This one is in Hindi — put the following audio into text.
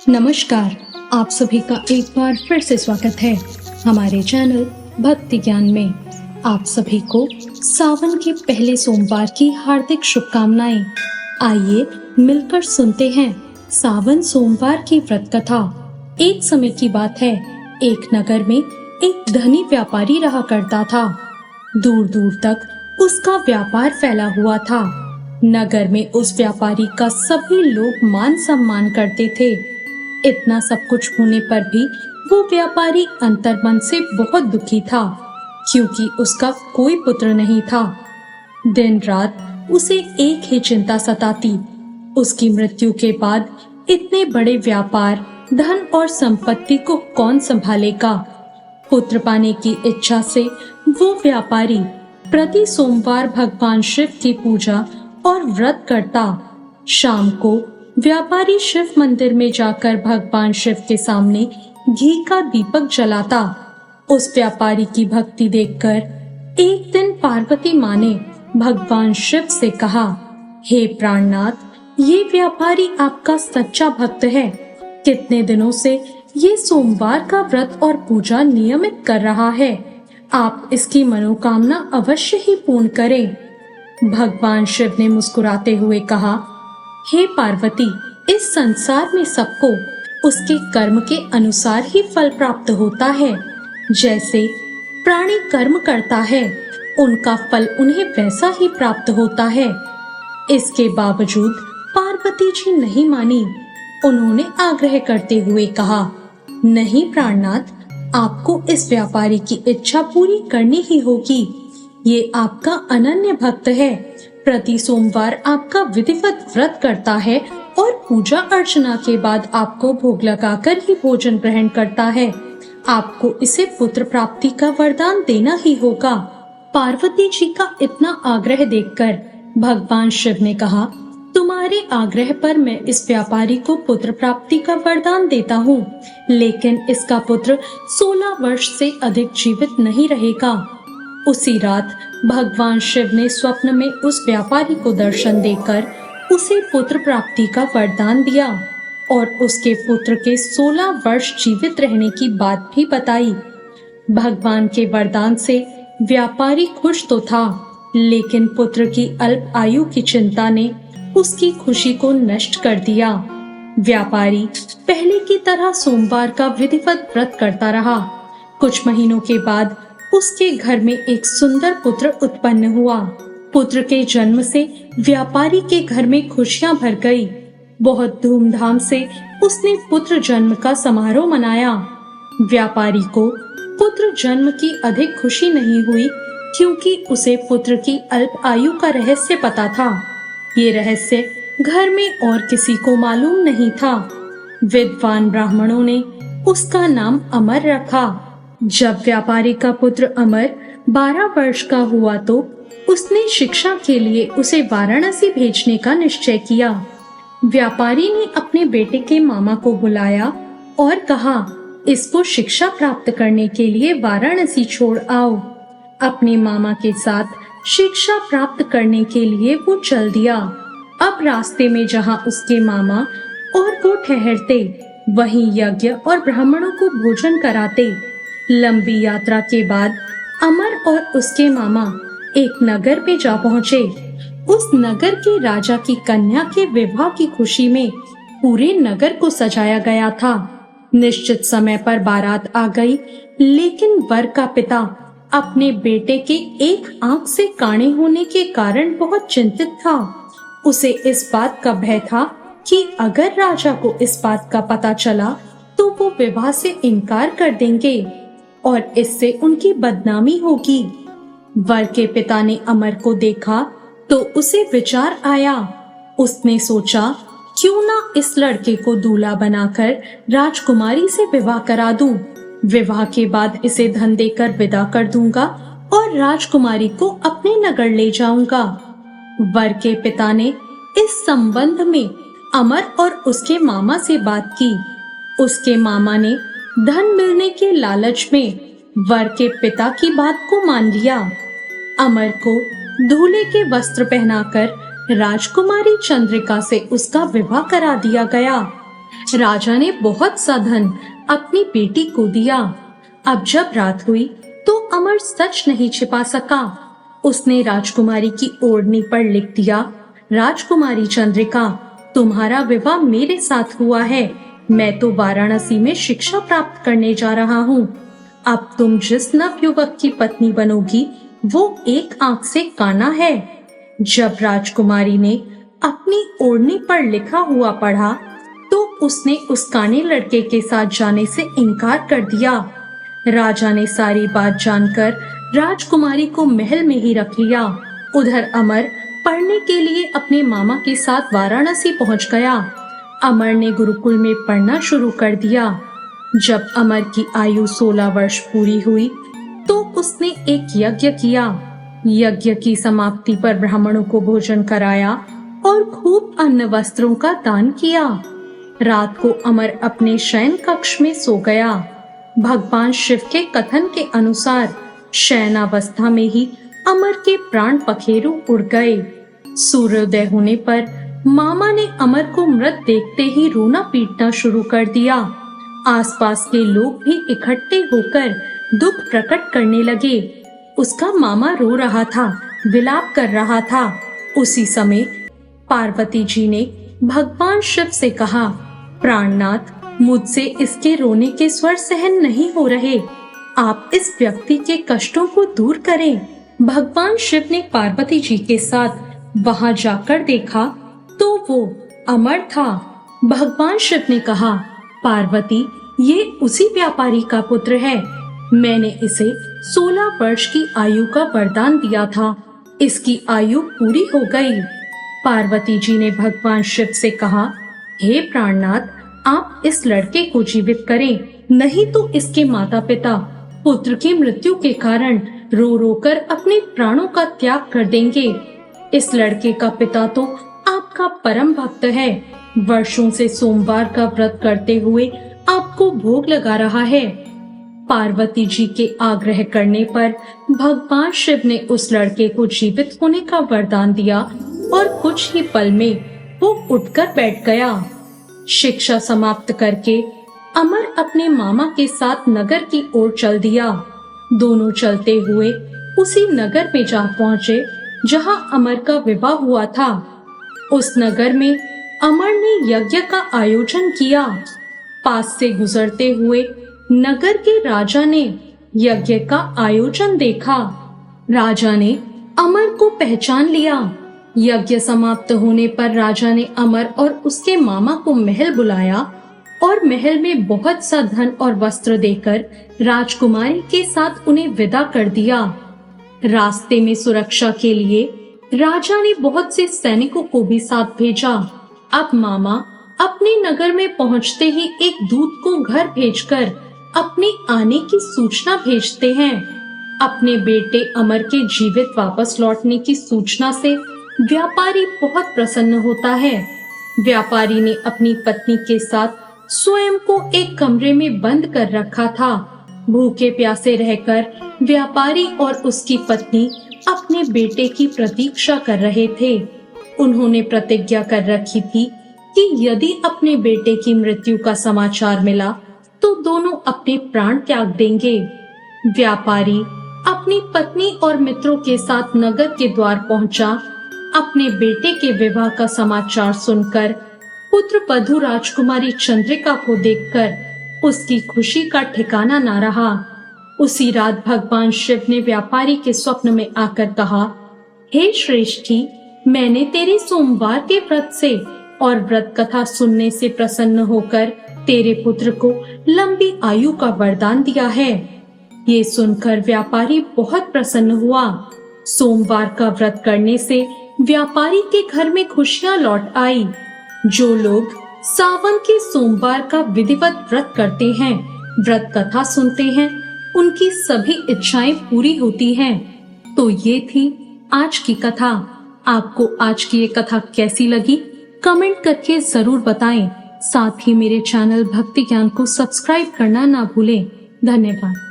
नमस्कार। आप सभी का एक बार फिर से स्वागत है हमारे चैनल भक्ति ज्ञान में। आप सभी को सावन के पहले सोमवार की हार्दिक शुभकामनाएं। आइए मिलकर सुनते हैं सावन सोमवार की व्रत कथा। एक समय की बात है, एक नगर में एक धनी व्यापारी रहा करता था। दूर दूर तक उसका व्यापार फैला हुआ था। नगर में उस व्यापारी का सभी लोग मान सम्मान करते थे। इतना सब कुछ होने पर भी वो व्यापारी अंतर्मन से बहुत दुखी था, क्योंकि उसका कोई पुत्र नहीं था। दिन रात उसे एक ही चिंता सताती, उसकी मृत्यु के बाद इतने बड़े व्यापार, धन और संपत्ति को कौन संभालेगा। पुत्र पाने की इच्छा से वो व्यापारी प्रति सोमवार भगवान शिव की पूजा और व्रत करता। शाम को व्यापारी शिव मंदिर में जाकर भगवान शिव के सामने घी का दीपक जलाता। उस व्यापारी की भक्ति देखकर एक दिन पार्वती माँ ने भगवान शिव से कहा, हे प्राणनाथ, ये व्यापारी आपका सच्चा भक्त है। कितने दिनों से ये सोमवार का व्रत और पूजा नियमित कर रहा है। आप इसकी मनोकामना अवश्य ही पूर्ण करें। भगवान शिव ने मुस्कुराते हुए कहा, हे पार्वती, इस संसार में सबको उसके कर्म के अनुसार ही फल प्राप्त होता है। जैसे प्राणी कर्म करता है, उनका फल उन्हें वैसा ही प्राप्त होता है। इसके बावजूद पार्वती जी नहीं मानी। उन्होंने आग्रह करते हुए कहा, नहीं प्राणनाथ, आपको इस व्यापारी की इच्छा पूरी करनी ही होगी। ये आपका अनन्य भक्त है, प्रति सोमवार आपका विधिवत व्रत करता है और पूजा अर्चना के बाद आपको भोग लगाकर ही भोजन ग्रहण करता है। आपको इसे पुत्र प्राप्ति का वरदान देना ही होगा। पार्वती जी का इतना आग्रह देखकर भगवान शिव ने कहा, तुम्हारे आग्रह पर मैं इस व्यापारी को पुत्र प्राप्ति का वरदान देता हूँ, लेकिन इसका पुत्र 16 वर्ष से अधिक जीवित नहीं रहेगा। उसी रात भगवान शिव ने स्वप्न में उस व्यापारी को दर्शन देकर उसे पुत्र प्राप्ति का वरदान दिया और उसके पुत्र के 16 वर्ष जीवित रहने की बात भी बताई। भगवान के वरदान से व्यापारी खुश तो था, लेकिन पुत्र की अल्प आयु की चिंता ने उसकी खुशी को नष्ट कर दिया। व्यापारी पहले की तरह सोमवार का विधिवत व्रत करता रहा। कुछ महीनों के बाद उसके घर में एक सुंदर पुत्र उत्पन्न हुआ। पुत्र के जन्म से व्यापारी के घर में खुशियां भर गई। बहुत धूमधाम से उसने पुत्र जन्म का समारोह मनाया। व्यापारी को पुत्र जन्म की अधिक खुशी नहीं हुई, क्योंकि उसे पुत्र की अल्प आयु का रहस्य पता था। ये रहस्य घर में और किसी को मालूम नहीं था। विद्वान ब्राह्मणों ने उसका नाम अमर रखा। जब व्यापारी का पुत्र अमर 12 वर्ष का हुआ तो उसने शिक्षा के लिए उसे वाराणसी भेजने का निश्चय किया। व्यापारी ने अपने बेटे के मामा को बुलाया और कहा, इसको शिक्षा प्राप्त करने के लिए वाराणसी छोड़ आओ। अपने मामा के साथ शिक्षा प्राप्त करने के लिए वो चल दिया। अब रास्ते में जहाँ उसके मामा और वो ठहरते, वहीं यज्ञ और ब्राह्मणों को भोजन कराते। लंबी यात्रा के बाद अमर और उसके मामा एक नगर में जा पहुँचे। उस नगर के राजा की कन्या के विवाह की खुशी में पूरे नगर को सजाया गया था। निश्चित समय पर बारात आ गई, लेकिन वर का पिता अपने बेटे के एक आंख से काणे होने के कारण बहुत चिंतित था। उसे इस बात का भय था कि अगर राजा को इस बात का पता चला तो वो विवाह से इनकार कर देंगे और इससे उनकी बदनामी होगी। वर के पिता ने अमर को देखा तो उसे विचार आया। उसने सोचा, क्यों ना इस लड़के को दूल्हा बनाकर राजकुमारी से विवाह करा दूं। विवाह के बाद इसे धन देकर विदा कर दूंगा और राजकुमारी को अपने नगर ले जाऊंगा। वर के पिता ने इस संबंध में अमर और उसके मामा से बात की। उसके मामा ने धन मिलने के लालच में वर के पिता की बात को मान लिया। अमर को दूल्हे के वस्त्र पहनाकर राजकुमारी चंद्रिका से उसका विवाह करा दिया गया। राजा ने बहुत सा धन अपनी बेटी को दिया। अब जब रात हुई तो अमर सच नहीं छिपा सका। उसने राजकुमारी की ओढ़नी पर लिख दिया, राजकुमारी चंद्रिका, तुम्हारा विवाह मेरे साथ हुआ है। मैं तो वाराणसी में शिक्षा प्राप्त करने जा रहा हूँ। अब तुम जिस नव युवक की पत्नी बनोगी वो एक आंख से काना है। जब राजकुमारी ने अपनी ओढ़नी पर लिखा हुआ पढ़ा तो उसने उस काने लड़के के साथ जाने से इनकार कर दिया। राजा ने सारी बात जानकर राजकुमारी को महल में ही रख लिया। उधर अमर पढ़ने के लिए अपने मामा के साथ वाराणसी पहुंच गया। अमर ने गुरुकुल में पढ़ना शुरू कर दिया। जब अमर की आयु 16 वर्ष पूरी हुई तो उसने एक यज्ञ किया। यज्ञ की समाप्ति पर ब्राह्मणों को भोजन कराया और खूब अन्न वस्त्रों का दान किया। रात को अमर अपने शयन कक्ष में सो गया। भगवान शिव के कथन के अनुसार शयनावस्था में ही अमर के प्राण पखेरु उड़ गए। सूर्योदय होने पर मामा ने अमर को मृत देखते ही रोना पीटना शुरू कर दिया। आसपास के लोग भी इकट्ठे होकर दुख प्रकट करने लगे। उसका मामा रो रहा था, विलाप कर रहा था। उसी समय पार्वती जी ने भगवान शिव से कहा, प्राणनाथ, मुझसे इसके रोने के स्वर सहन नहीं हो रहे। आप इस व्यक्ति के कष्टों को दूर करें। भगवान शिव ने पार्वती जी के साथ वहां जाकर देखा तो वो अमर था। भगवान शिव ने कहा, पार्वती, ये उसी व्यापारी का पुत्र है। मैंने इसे 16 वर्ष की आयु का वरदान दिया था। इसकी आयु पूरी हो गई। पार्वती जी ने भगवान शिव से कहा, हे प्राणनाथ, आप इस लड़के को जीवित करें, नहीं तो इसके माता पिता पुत्र की मृत्यु के कारण रो रो कर अपने प्राणों का त्याग कर देंगे। इस लड़के का पिता तो आपका परम भक्त है। वर्षों से सोमवार का व्रत करते हुए आपको भोग लगा रहा है। पार्वती जी के आग्रह करने पर भगवान शिव ने उस लड़के को जीवित होने का वरदान दिया और कुछ ही पल में वो उठकर बैठ गया। शिक्षा समाप्त करके अमर अपने मामा के साथ नगर की ओर चल दिया। दोनों चलते हुए उसी नगर में जा पहुंचे जहां अमर का विवाह हुआ था। उस नगर में अमर ने यज्ञ का आयोजन किया। पास से गुजरते हुए नगर के राजा ने यज्ञ का आयोजन देखा। राजा ने अमर को पहचान लिया। यज्ञ समाप्त होने पर राजा ने अमर और उसके मामा को महल बुलाया और महल में बहुत सा धन और वस्त्र देकर राजकुमारी के साथ उन्हें विदा कर दिया। रास्ते में सुरक्षा के लिए राजा ने बहुत से सैनिकों को भी साथ भेजा। अब मामा अपने नगर में पहुंचते ही एक दूत को घर भेजकर अपने आने की सूचना भेजते हैं। अपने बेटे अमर के जीवित वापस लौटने की सूचना से व्यापारी बहुत प्रसन्न होता है। व्यापारी ने अपनी पत्नी के साथ स्वयं को एक कमरे में बंद कर रखा था। भूखे प्यासे रहकर व्यापारी और उसकी पत्नी अपने बेटे की प्रतीक्षा कर रहे थे। उन्होंने प्रतिज्ञा कर रखी थी कि यदि अपने बेटे की मृत्यु का समाचार मिला तो दोनों अपने प्राण त्याग देंगे। व्यापारी अपनी पत्नी और मित्रों के साथ नगर के द्वार पहुंचा। अपने बेटे के विवाह का समाचार सुनकर पुत्र वधू राजकुमारी चंद्रिका को देखकर उसकी खुशी का ठिकाना न रहा। उसी रात भगवान शिव ने व्यापारी के स्वप्न में आकर कहा, हे श्रेष्ठी, मैंने तेरे सोमवार के व्रत से और व्रत कथा सुनने से प्रसन्न होकर तेरे पुत्र को लंबी आयु का वरदान दिया है। ये सुनकर व्यापारी बहुत प्रसन्न हुआ। सोमवार का व्रत करने से व्यापारी के घर में खुशियां लौट आई। जो लोग सावन के सोमवार का विधिवत व्रत करते हैं, व्रत कथा सुनते हैं, उनकी सभी इच्छाएं पूरी होती हैं। तो ये थी आज की कथा। आपको आज की ये कथा कैसी लगी कमेंट करके जरूर बताएं। साथ ही मेरे चैनल भक्ति ज्ञान को सब्सक्राइब करना ना भूलें। धन्यवाद।